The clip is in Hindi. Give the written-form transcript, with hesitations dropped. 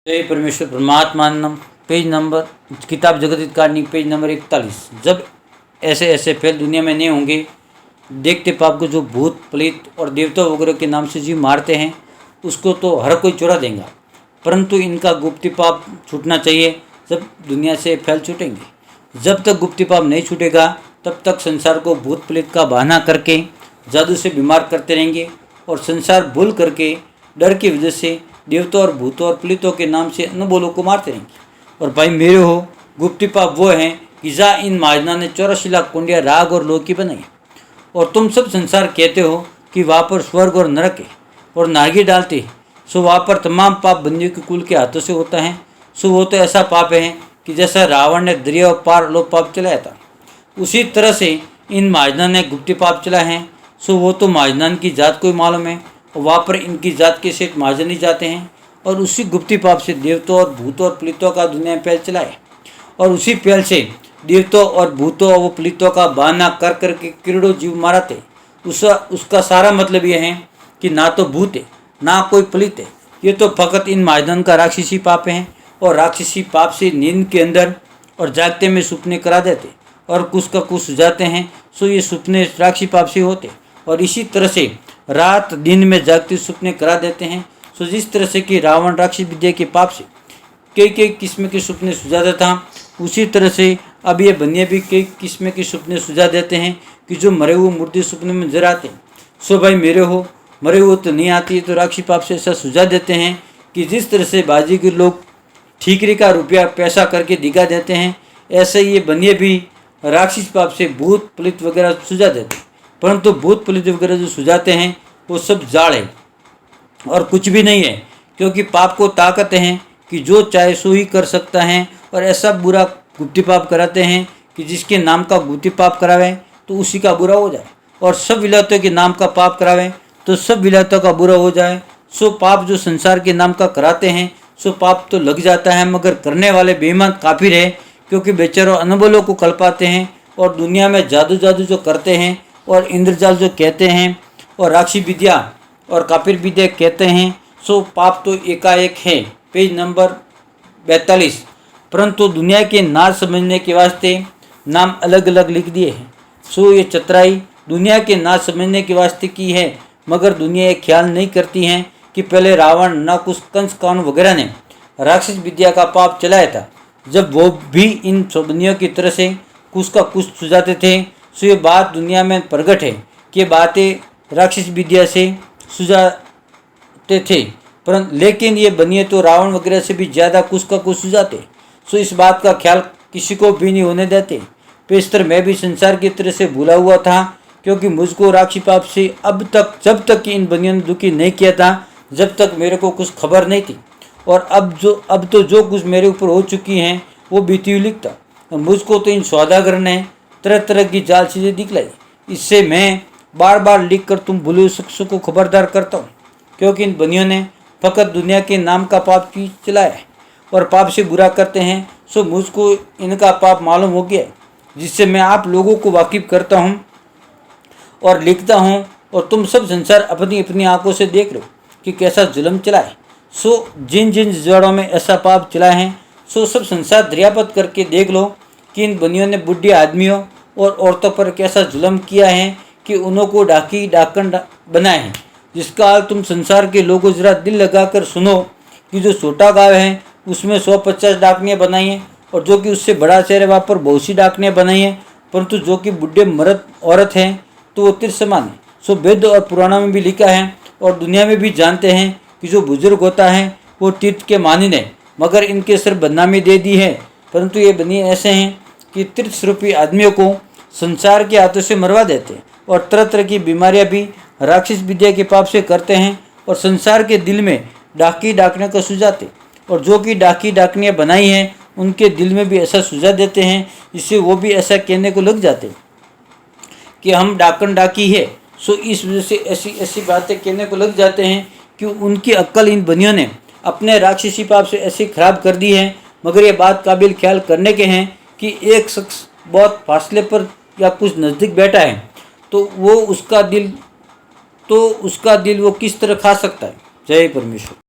जय परमेश्वर परमात्मानम। पेज नंबर किताब जगत हितकारिणी पेज नंबर 41। जब ऐसे ऐसे फेल दुनिया में नहीं होंगे, देखते पाप को जो भूत प्रेत और देवता वगैरह के नाम से जीव मारते हैं उसको तो हर कोई चुरा देगा, परंतु इनका गुप्ती पाप छूटना चाहिए। जब दुनिया से फैल छूटेंगे, जब तक गुप्ती पाप नहीं छूटेगा तब तक संसार को भूत प्रेत का बहाना करके जादू से बीमार करते रहेंगे और संसार भूल करके डर की वजह से देवताओं और भूतों और प्रेतों के नाम से अनबोलों को मारते रहेंगे। और भाई मेरे हो, गुप्ती पाप वो हैं कि जहाँ इन महाजना ने 84 लाख कुंडिया राग और लोह की बनाई और तुम सब संसार कहते हो कि वहाँ पर स्वर्ग और नरक है और नागी डालते, सो वहाँ पर तमाम पाप बंदियों के कुल के हाथों से होता है। सो वो तो ऐसा पाप है कि जैसा रावण ने दरिया पार लोग पाप चलाया था, उसी तरह से इन महाजना ने गुप्ती पाप चला है। सो वो तो महाजनान की जात को ही मालूम है और वहाँ पर इनकी जात के सेठ महाजन ही जाते हैं और उसी गुप्ती पाप से देवताओं और भूतों और प्रेतों का दुनिया में फैल चला है और उसी फैल से देवताओं और भूतों और वो प्रेतों का बहाना कर करके करोड़ों जीव माराते। उसका सारा मतलब यह है कि ना तो भूत है ना कोई प्रेत है, ये तो फकत इन महाजन का राक्षसी पाप है और राक्षसी पाप से नींद के अंदर और जागते में सपने करा देते और कुछ का कुछ सुझाते हैं। सो ये सपने राक्षसी पाप से होते और इसी तरह से रात दिन में जागते सपने करा देते हैं। सो जिस तरह से कि रावण राक्षस विद्या के पाप से कई किस्म के सपने सुझाता था, उसी तरह से अब ये बनिया भी कई किस्म के सपने सुझा देते हैं कि जो मरे हुए मूर्ति सपने में नजर आते हैं। सो भाई मेरे हो, मरे हुए तो नहीं आती है, तो राक्षसी पाप से ऐसा सुझा देते हैं कि जिस तरह से बाजीगर लोग ठीकरी का रुपया पैसा करके दिखा देते हैं, ऐसे ये बनिए भी राक्षस पाप से भूत प्रेत वगैरह सुझा देते हैं। परंतु भूत प्रेत वगैरह जो सुझाते हैं वो सब जाड़ है और कुछ भी नहीं है, क्योंकि पाप को ताकत है कि जो चाहे सो ही कर सकता है और ऐसा बुरा गुप्ती पाप कराते हैं कि जिसके नाम का गुप्ती पाप करावे तो उसी का बुरा हो जाए और सब विलायतों के नाम का पाप करावे तो सब विलायतों का बुरा हो जाए। सो पाप जो संसार के नाम का कराते हैं सो पाप तो लग जाता है, मगर करने वाले बेईमान काफिर है, क्योंकि बेचारों अनबलों को कल्पाते हैं और दुनिया में जादू जो करते हैं और इंद्रजाल जो कहते हैं और राक्षसी विद्या और काफिर विद्या कहते हैं। सो पाप तो एकाएक है। Page number 42। परंतु दुनिया के ना समझने के वास्ते नाम अलग अलग लिख दिए हैं। सो ये चतुराई दुनिया के ना समझने के वास्ते की है, मगर दुनिया ये ख्याल नहीं करती है कि पहले रावण ना कुछ कंस कान वगैरह ने राक्षस विद्या का पाप चलाया था, जब वो भी इन सोबनियों की तरह से कुछ का कुछ सुझाते थे। सो ये बात दुनिया में प्रकट है कि बातें राक्षस विद्या से सुझाते थे, परंतु लेकिन ये बनिए तो रावण वगैरह से भी ज़्यादा कुछ का कुछ सुझाते। सो इस बात का ख्याल किसी को भी नहीं होने देते। पेशतर मैं भी संसार की तरह से भूला हुआ था, क्योंकि मुझको राक्षसी पाप से अब तक जब तक कि इन बनियों ने दुखी नहीं किया था जब तक मेरे को कुछ खबर नहीं थी, और अब तो जो कुछ मेरे ऊपर हो चुकी हैं वो बीती हुई लिखता। और मुझको तो इन सौदागर ने तरह तरह की जाल चीज़ें दिखलाई, इससे मैं बार बार लिख कर तुम भूले शख्सों को खबरदार करता हूँ, क्योंकि इन बनियों ने फकत दुनिया के नाम का पाप की चलाया है और पाप से बुरा करते हैं। सो मुझको इनका पाप मालूम हो गया है, जिससे मैं आप लोगों को वाकिफ करता हूँ और लिखता हूँ, और तुम सब संसार अपनी अपनी आंखों से देख रहे हो कि कैसा जुल्म चला है। सो जिन जिन जड़ों में ऐसा पाप चला है सो सब संसार दरियापत करके देख लो कि इन बनियों ने बुढ़ी आदमियों और औरतों पर कैसा जुल्म किया है कि उन्हों को डाकन बनाए हैं, जिसका हाल तुम संसार के लोगों जरा दिल लगाकर सुनो कि जो छोटा गाँव है उसमें 150 डाकनियाँ बनाई हैं और जो कि उससे बड़ा शहर है वहाँ पर बहुत सी डाकनियाँ बनाई हैं, परंतु जो कि बुढ़े मर्द औरत हैं तो वो तीर समान है। सो वेद और पुराणों में भी लिखा है और दुनिया में भी जानते हैं कि जो बुजुर्ग होता है वो तीर्थ के मानिन है, मगर इनके सिर बदनामी दे दी है। परंतु ये बनिए ऐसे हैं कि तीर्थ स्वरूपी आदमियों को संसार के हाथों से मरवा देते हैं और तरह तरह की बीमारियां भी राक्षस विद्या के पाप से करते हैं और संसार के दिल में डाकने को सुझाते, और जो कि डाकनियाँ बनाई हैं उनके दिल में भी ऐसा सुझा देते हैं, इससे वो भी ऐसा कहने को लग जाते कि हम डाकी है। सो इस वजह से ऐसी बातें कहने को लग जाते हैं कि उनकी अक्ल इन बनियों ने अपने राक्षसी पाप से ऐसी खराब कर दी है। मगर ये बात काबिल ख्याल करने के हैं कि एक शख्स बहुत फासले पर या कुछ नज़दीक बैठा है तो उसका दिल वो किस तरह खा सकता है। जय परमेश्वर।